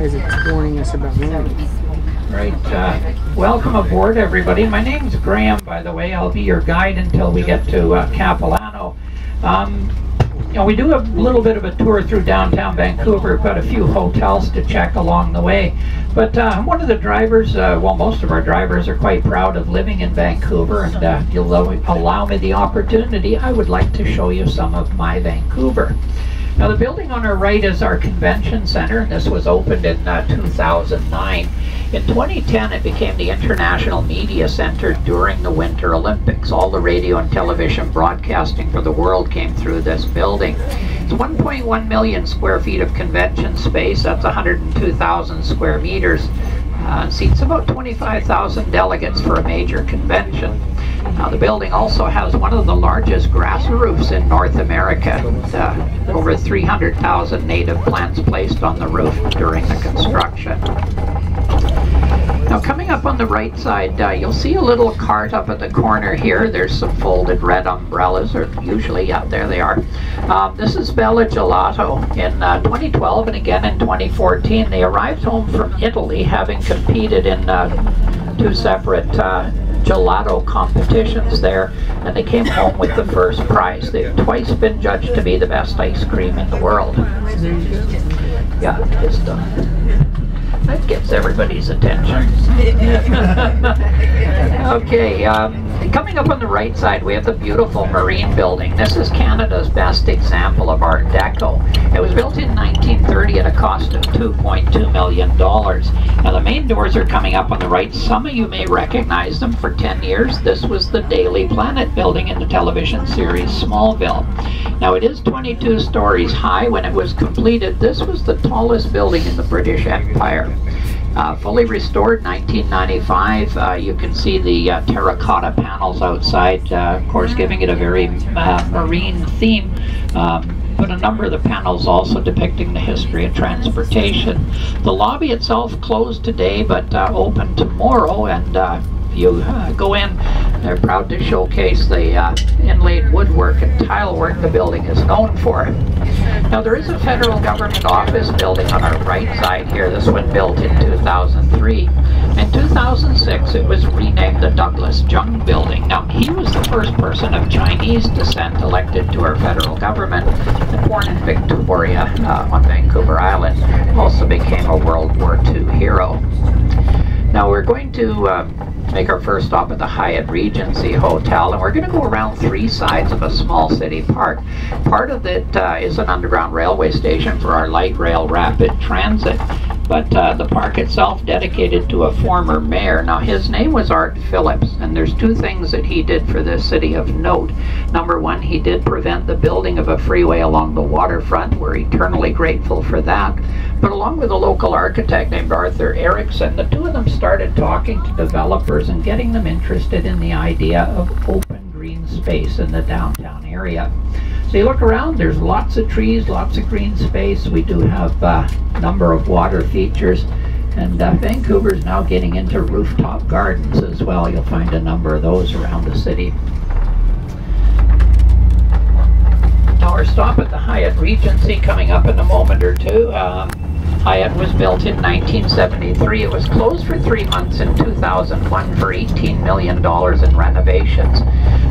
guys warning us about noise. Right. Welcome aboard, everybody. My name's Graham, by the way. I'll be your guide until we get to Capilano. You know, we do a little bit of a tour through downtown Vancouver. We've got a few hotels to check along the way. But one of the drivers, well, most of our drivers are quite proud of living in Vancouver, and if you'll allow me the opportunity, I would like to show you some of my Vancouver. Now, the building on our right is our convention center, and this was opened in 2009. In 2010, it became the International Media Center during the Winter Olympics. All the radio and television broadcasting for the world came through this building. It's 1.1 million square feet of convention space. That's 102,000 square meters. Seats about 25,000 delegates for a major convention. Now, the building also has one of the largest grass roofs in North America. Over 300,000 native plants placed on the roof during the construction. Now, coming up on the right side, you'll see a little cart up at the corner here. There's some folded red umbrellas, or usually, yeah, there they are. This is Bella Gelato. In 2012 and again in 2014, they arrived home from Italy, having competed in two separate gelato competitions there, and they came home with the first prize. They've twice been judged to be the best ice cream in the world. Yeah, just that gets everybody's attention. Okay, coming up on the right side, we have the beautiful Marine Building. This is Canada's best example of Art Deco. It was built in 1930 at a cost of $2.2 million. Now, the main doors are coming up on the right. Some of you may recognize them. For 10 years, this was the Daily Planet building in the television series Smallville. Now, it is 22 stories high. When it was completed, this was the tallest building in the British Empire. Fully restored 1995. You can see the terracotta panels outside, of course, giving it a very marine theme. But a number of the panels also depicting the history of transportation. The lobby itself closed today, but open tomorrow, and if you go in, they're proud to showcase the inlaid woodwork and tile work the building is known for. Now, there is a federal government office building on our right side here. This one built in 2003. In 2006, it was renamed the Douglas Jung Building. Now, he was the first person of Chinese descent elected to our federal government, and born in Victoria on Vancouver Island. Also became a World War II hero. Now, we're going to make our first stop at the Hyatt Regency Hotel, and we're going to go around three sides of a small city park. Part of it is an underground railway station for our light rail rapid transit, but the park itself dedicated to a former mayor. Now, his name was Art Phillips, and there's two things that he did for this city of note. Number one, he did prevent the building of a freeway along the waterfront. We're eternally grateful for that. But along with a local architect named Arthur Erickson, the two of them started talking to developers and getting them interested in the idea of open green space in the downtown area. So you look around, there's lots of trees, lots of green space. We do have a number of water features, and Vancouver's now getting into rooftop gardens as well. You'll find a number of those around the city. Now, our stop at the Hyatt Regency coming up in a moment or two. Hyatt was built in 1973. It was closed for 3 months in 2001 for $18 million in renovations.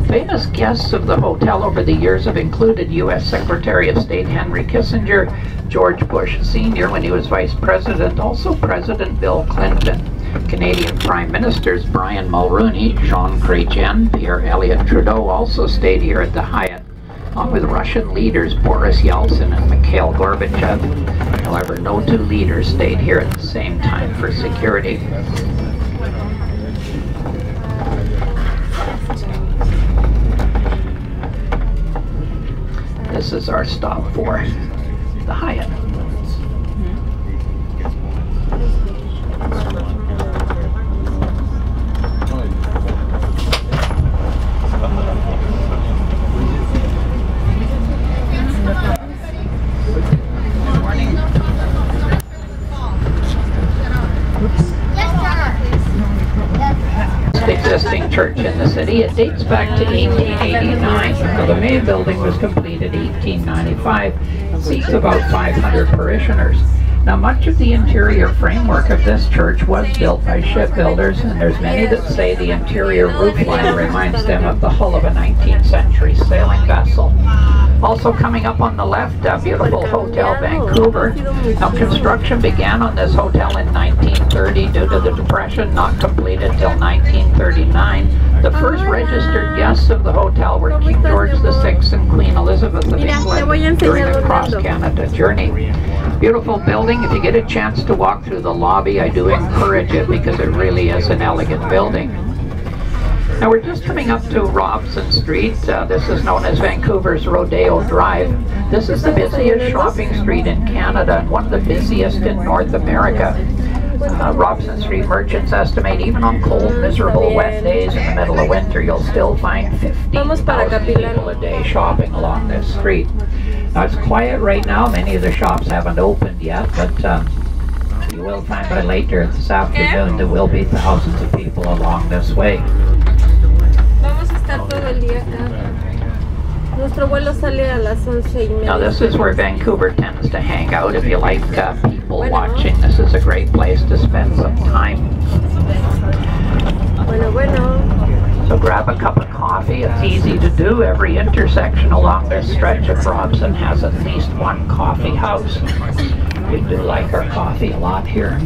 Famous guests of the hotel over the years have included U.S. Secretary of State Henry Kissinger, George Bush Sr. when he was Vice President, also President Bill Clinton, Canadian Prime Ministers Brian Mulroney, Jean Chrétien, Pierre Elliott Trudeau also stayed here at the Hyatt, along with Russian leaders Boris Yeltsin and Mikhail Gorbachev. However, no two leaders stayed here at the same time for security. This is our stop for the Hyatt. Existing church in the city. It dates back to 1889. So the main building was completed in 1895. It seats about 500 parishioners. Now, much of the interior framework of this church was built by shipbuilders, and there's many that say the interior roofline reminds them of the hull of a 19th century sailing vessel. Also coming up on the left, beautiful Hotel Vancouver. Now, construction began on this hotel in 1930 due to the Depression, not completed till 1939. The first registered guests of the hotel were King George VI and Queen Elizabeth of England during a cross-Canada journey. Beautiful building. If you get a chance to walk through the lobby, I do encourage it because it really is an elegant building. Now we're just coming up to Robson Street. This is known as Vancouver's Rodeo Drive. This is the busiest shopping street in Canada and one of the busiest in North America. Robson Street merchants estimate even on cold, miserable, wet days in the middle of winter, you'll still find 15,000 people a day shopping along this street. Now it's quiet right now. Many of the shops haven't opened yet, but you will find by later this afternoon there will be thousands of people along this way. Now this is where Vancouver tends to hang out. If you like people watching, this is a great place to spend some time. So grab a cup of coffee. It's easy to do. Every intersection along this stretch of Robson has at least one coffee house. We do like our coffee a lot here.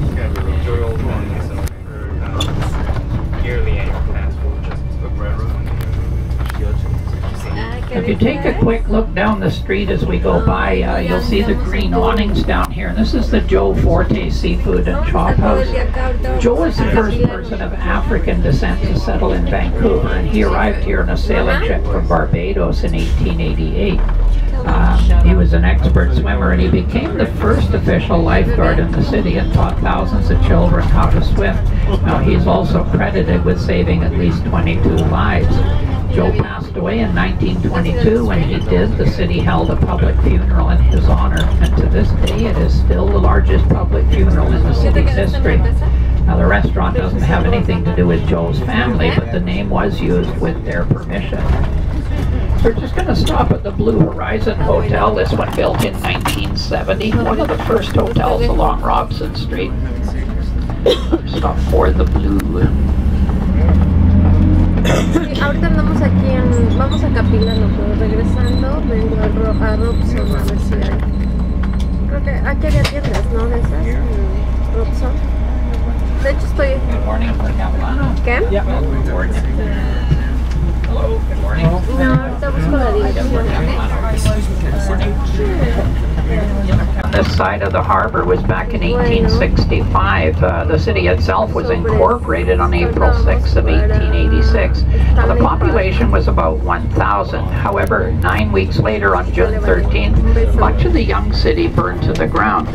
If you take a quick look down the street as we go by, you'll see the green awnings down here. This is the Joe Forte Seafood and Chop House. Joe was the first person of African descent to settle in Vancouver, and he arrived here on a sailing ship from Barbados in 1888. He was an expert swimmer, and he became the first official lifeguard in the city and taught thousands of children how to swim. Now, he's also credited with saving at least 22 lives. Joe passed away in 1922. When he did, the city held a public funeral in his honor, and to this day it is still the largest public funeral in the city's history. Now, the restaurant doesn't have anything to do with Joe's family, but the name was used with their permission. We're just going to stop at the Blue Horizon Hotel. This one built in 1970, one of the first hotels along Robson Street. Stop for the Blue. Ahorita andamos aquí vamos a Capilano, pero regresando vengo a Robson a ver si hay. Creo que aquí había tiendas, ¿no? De esas, Robson. De hecho estoy... Good morning for Capilano. ¿Qué? Yeah. Good morning. Hello, good morning. No, ahorita busco la dirección. This side of the harbor was back in 1865. The city itself was incorporated on April 6th of 1886. Now, the population was about 1,000. However, 9 weeks later, on June 13th, much of the young city burned to the ground.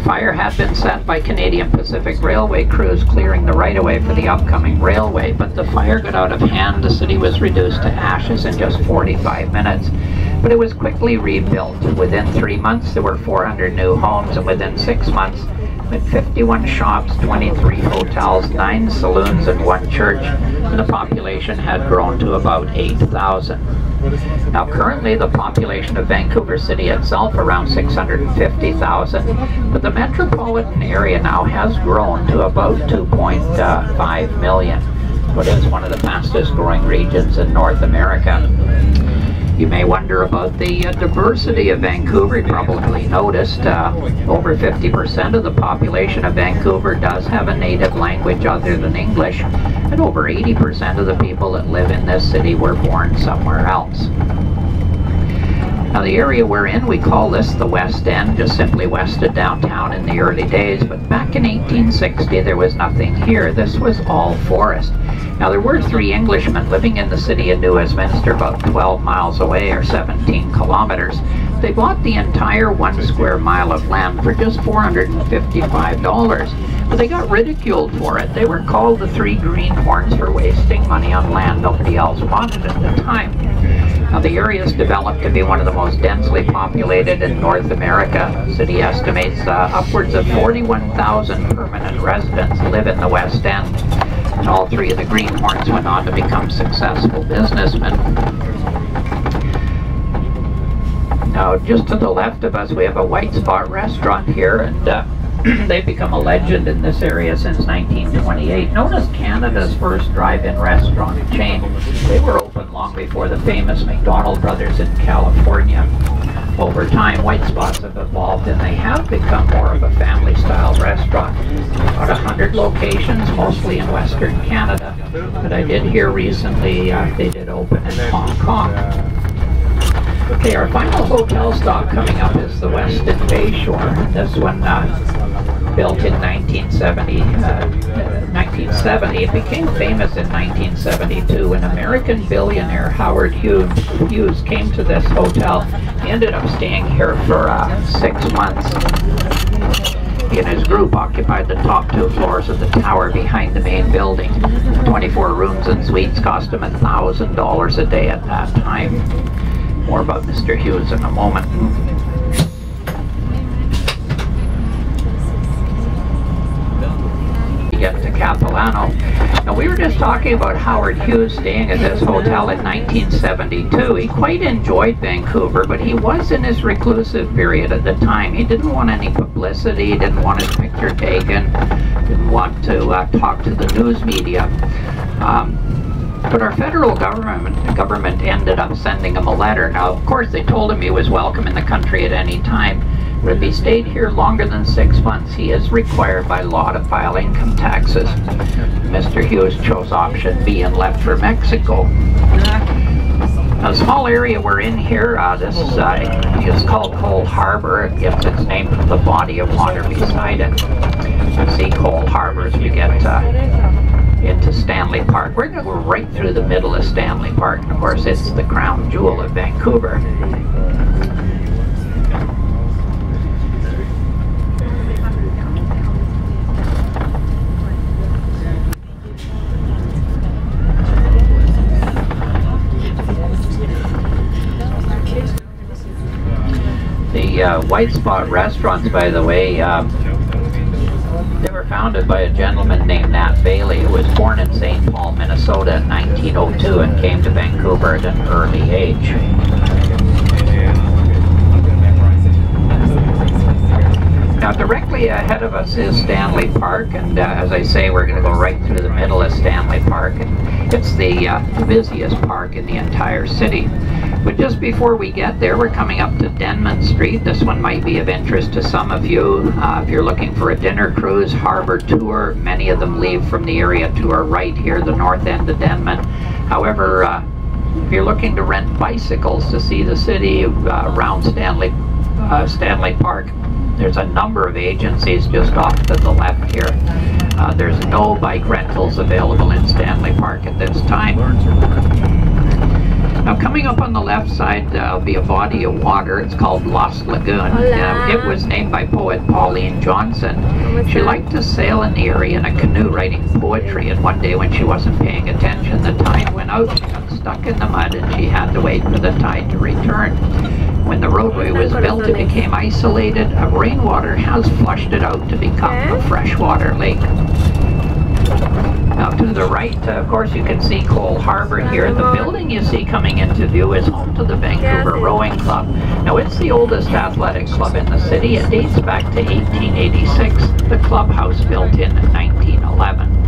Fire had been set by Canadian Pacific Railway crews clearing the right-of-way for the upcoming railway, but the fire got out of hand. The city was reduced to ashes in just 45 minutes. But it was quickly rebuilt. Within 3 months, there were 400 new homes, and within 6 months, with 51 shops, 23 hotels, 9 saloons, and 1 church, and the population had grown to about 8,000. Now, currently, the population of Vancouver City itself around 650,000, but the metropolitan area now has grown to about 2.5 million. It is one of the fastest growing regions in North America. You may wonder about the diversity of Vancouver. You probably noticed over 50% of the population of Vancouver does have a native language other than English, and over 80% of the people that live in this city were born somewhere else. Now, the area we're in, we call this the West End, just simply west of downtown in the early days, but back in 1860 there was nothing here. This was all forest. Now, there were 3 Englishmen living in the city of New Westminster, about 12 miles away, or 17 kilometers. They bought the entire 1 square mile of land for just $455. But they got ridiculed for it. They were called the 3 greenhorns for wasting money on land nobody else wanted at the time. Now, the area has developed to be one of the most densely populated in North America. The city estimates upwards of 41,000 permanent residents live in the West End. And all 3 of the greenhorns went on to become successful businessmen. Now, just to the left of us, we have a White Spot restaurant here, and they've become a legend in this area since 1928. Known as Canada's first drive-in restaurant chain, they were open long before the famous McDonald brothers in California. Over time, White Spots have evolved, and they have become more of a family-style restaurant. About 100 locations, mostly in Western Canada, but I did hear recently they did open in Hong Kong. Okay, our final hotel stop coming up is the Westin Bayshore. This one built in 1970. It became famous in 1972 when American billionaire Howard Hughes came to this hotel. He ended up staying here for 6 months. He and his group occupied the top 2 floors of the tower behind the main building. 24 rooms and suites cost him $1,000 a day at that time. More about Mr. Hughes in a moment. We get to Capilano. Now, we were just talking about Howard Hughes staying at this hotel in 1972. He quite enjoyed Vancouver, but he was in his reclusive period at the time. He didn't want any publicity, he didn't want his picture taken, didn't want to talk to the news media. But our federal government ended up sending him a letter. Now, of course, they told him he was welcome in the country at any time. But if he stayed here longer than 6 months, he is required by law to file income taxes. Mr. Hughes chose option B and left for Mexico. A small area we're in here, this is called Cold Harbor. It gets its name from the body of water beside it. You see Cold Harbor as we get into Stanley Park. We're going to go right through the middle of Stanley Park, and of course it's the crown jewel of Vancouver. The White Spot restaurants, by the way, they were founded by a gentleman named Nat Bailey, who was born in St. Paul, Minnesota in 1902 and came to Vancouver at an early age. Now, directly ahead of us is Stanley Park, and as I say, we're going to go right through the middle of Stanley Park. And it's the busiest park in the entire city. But just before we get there, we're coming up to Denman Street. This one might be of interest to some of you. If you're looking for a dinner cruise, harbor tour, many of them leave from the area to our right here, the north end of Denman. However, if you're looking to rent bicycles to see the city around Stanley Park, there's a number of agencies just off to the left here. There's no bike rentals available in Stanley Park at this time. Now, coming up on the left side, there'll be a body of water. It's called Lost Lagoon. It was named by poet Pauline Johnson. She liked to sail in the area in a canoe writing poetry, and one day when she wasn't paying attention, the tide went out, she got stuck in the mud, and she had to wait for the tide to return. When the roadway was built, it became isolated. Rainwater has flushed it out to become a freshwater lake. Now, to the right, of course, you can see Cold Harbor here. The building you see coming into view is home to the Vancouver Rowing Club. Now, it's the oldest athletic club in the city. It dates back to 1886. The clubhouse built in 1911.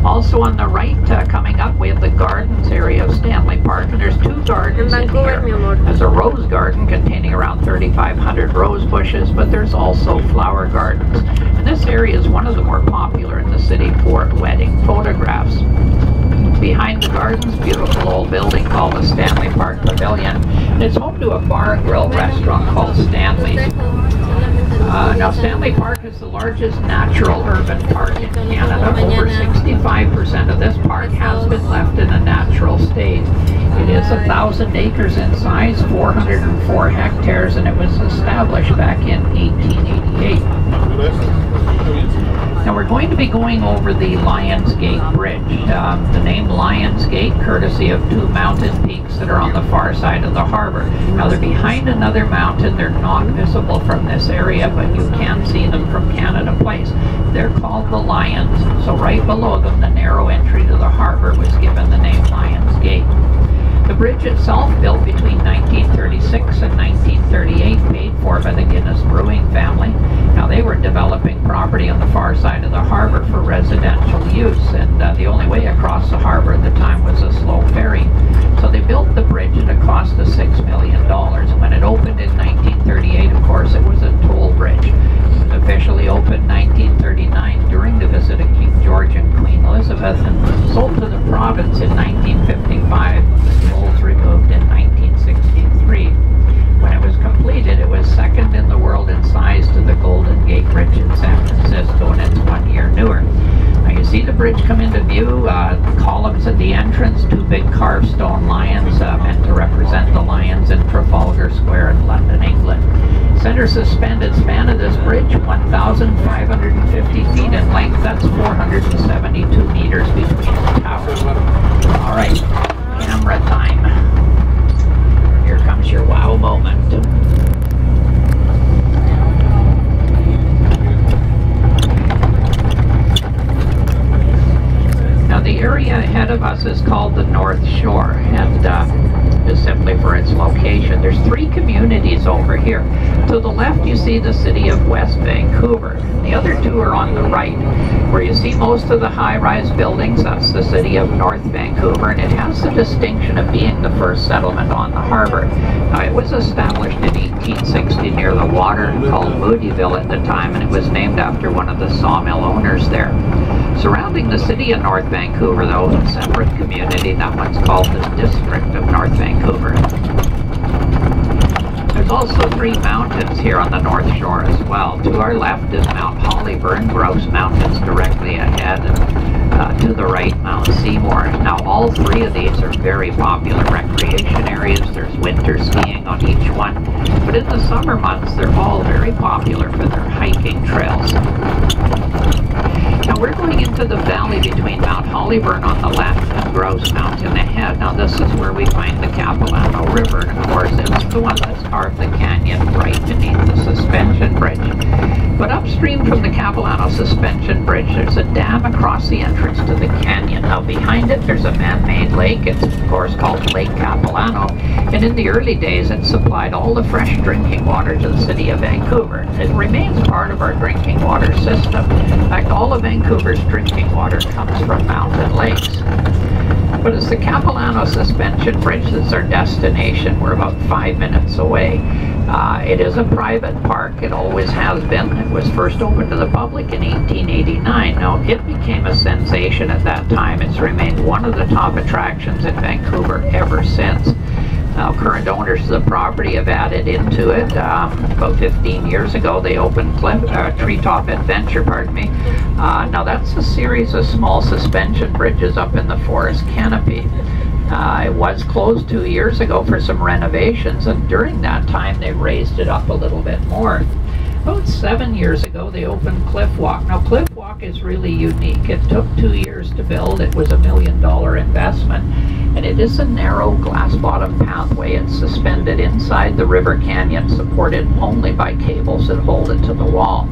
Also on the right, coming up, we have the gardens area of Stanley Park, and there's 2 gardens in here. There's a rose garden containing around 3,500 rose bushes, but there's also flower gardens. And this area is one of the more popular in the city for wedding photographs. Behind the gardens, beautiful old building called the Stanley Park Pavilion. And it's home to a bar and grill restaurant called Stanley's. Now, Stanley Park is the largest natural urban park in Canada. Over 65% of this park has been left in a natural state. It is 1,000 acres in size, 404 hectares, and it was established back in 1888. Now, we're going to be going over the Lions Gate Bridge. The name Lions Gate, courtesy of 2 mountain peaks that are on the far side of the harbor. Now, they're behind another mountain. They're not visible from this area, but you can see them from Canada Place. They're called the Lions. So right below them, the narrow entry to the harbor was given the name Lions Gate. The bridge itself, built between 1936 and 1938, paid for by the Guinness Brewing family. Now they were developing property on the far side of the harbor for residential use, and the only way across the harbor at the time was a slow ferry. So they built the bridge at a cost of $6 million. When it opened in 1938, of course, it was a toll bridge. It was officially opened in 1939 during the visit of King George and Queen Elizabeth, and sold to the province in 1955, with the tolls removed in 1963. When it was completed, it was second in the world in size to the Golden Gate Bridge in San Francisco, and it's 1 year newer. Now you see the bridge come into view, columns at the entrance, two big carved stone lions meant to represent the lions in Trafalgar Square in London, England. Center suspended span of this bridge, 1,550 feet in length. That's 472 meters between the towers. All right, camera time. Here comes your wow moment. Now the area ahead of us is called the North Shore, and is simply for its location. There's three communities over here. To the left you see the city of West Vancouver. The other two are on the right. Where you see most of the high-rise buildings, that's the city of North Vancouver, and it has the distinction of being the first settlement on the harbor. Now it was established in 1860 near the water, called Moodyville at the time, and it was named after one of the sawmill owners there. Surrounding the city of North Vancouver, though, a separate community, that one's called the District of North Vancouver. There's also three mountains here on the North Shore as well. To our left is Mount Hollyburn, Grouse Mountains directly ahead, and to the right, Mount Seymour. Now all three of these are very popular recreation areas. There's winter skiing on each one, but in the summer months they're all very popular for their hiking trails. Now we're going into the valley between Mount Hollyburn on the left and Grouse Mountain ahead. Now this is where we find the Capilano River, and of course it's the one that's carved the canyon right beneath the suspension bridge. But upstream from the Capilano suspension bridge, there's a dam across the entrance to the canyon. Now behind it there's a man-made lake. It's of course called Lake Capilano, and in the early days it supplied all the fresh drinking water to the city of Vancouver. It remains part of our drinking water system. In fact, all of Vancouver's drinking water comes from mountain lakes. But it's the Capilano suspension bridge that's our destination. We're about 5 minutes away. It is a private park. It always has been. It was first opened to the public in 1889. Now, it became a sensation at that time. It's remained one of the top attractions in Vancouver ever since. Now, current owners of the property have added into it. About 15 years ago, they opened Treetop Adventure, Now, that's a series of small suspension bridges up in the forest canopy. It was closed 2 years ago for some renovations, and during that time, they raised it up a little bit more. About 7 years ago, they opened Cliff Walk. Now, Cliff Walk is really unique. It took 2 years to build. It was $1 million investment. And it is a narrow glass-bottom pathway. It's suspended inside the river canyon, supported only by cables that hold it to the wall.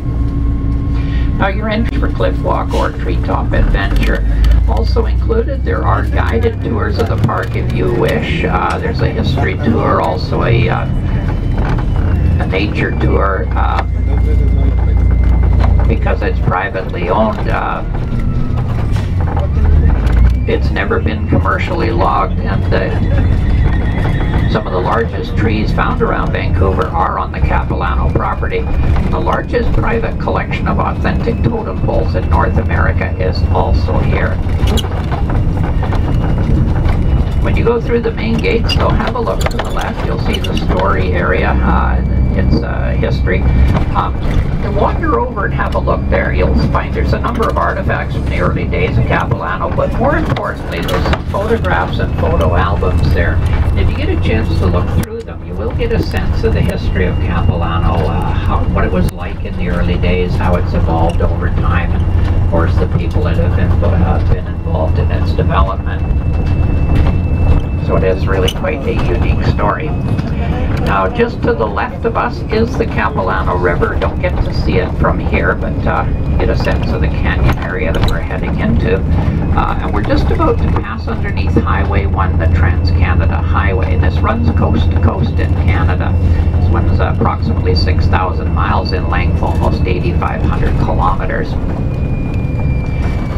Now you're in for Cliff Walk or Treetop Adventure. Also included, there are guided tours of the park if you wish. There's a history tour, also a nature tour. Because it's privately owned, it's never been commercially logged, and some of the largest trees found around Vancouver are on the Capilano property. The largest private collection of authentic totem poles in North America is also here. When you go through the main gates, though, have a look to the left. You'll see the story area. It's history. Wander over and have a look there. You'll find there's a number of artifacts from the early days of Capilano, but more importantly, there's some photographs and photo albums there. And if you get a chance to look through them, you will get a sense of the history of Capilano, what it was like in the early days, how it's evolved over time, and of course the people that have been involved in its development. So it is really quite a unique story. Now, just to the left of us is the Capilano River. Don't get to see it from here, but get a sense of the canyon area that we're heading into. And we're just about to pass underneath Highway 1, the Trans-Canada Highway. This runs coast to coast in Canada. This one's approximately 6,000 miles in length, almost 8,500 kilometers.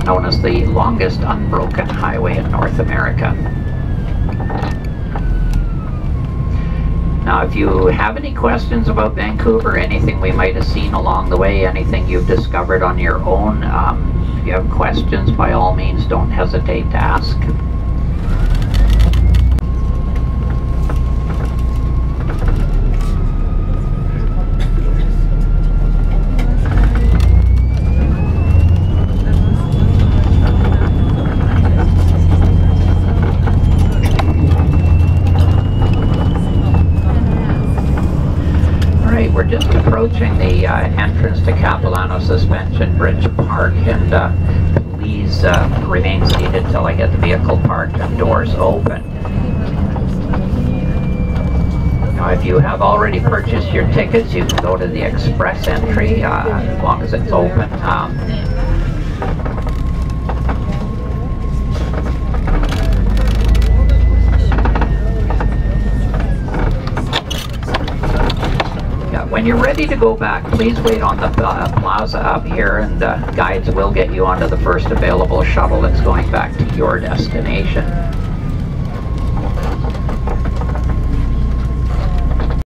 Known as the longest unbroken highway in North America. Now, if you have any questions about Vancouver, anything we might have seen along the way, anything you've discovered on your own, if you have questions, by all means, don't hesitate to ask. We're just approaching the entrance to Capilano Suspension Bridge Park, and please remain seated till I get the vehicle parked and doors open. Now, if you have already purchased your tickets, you can go to the express entry as long as it's open. When you're ready to go back, please wait on the plaza up here, and guides will get you onto the first available shuttle that's going back to your destination.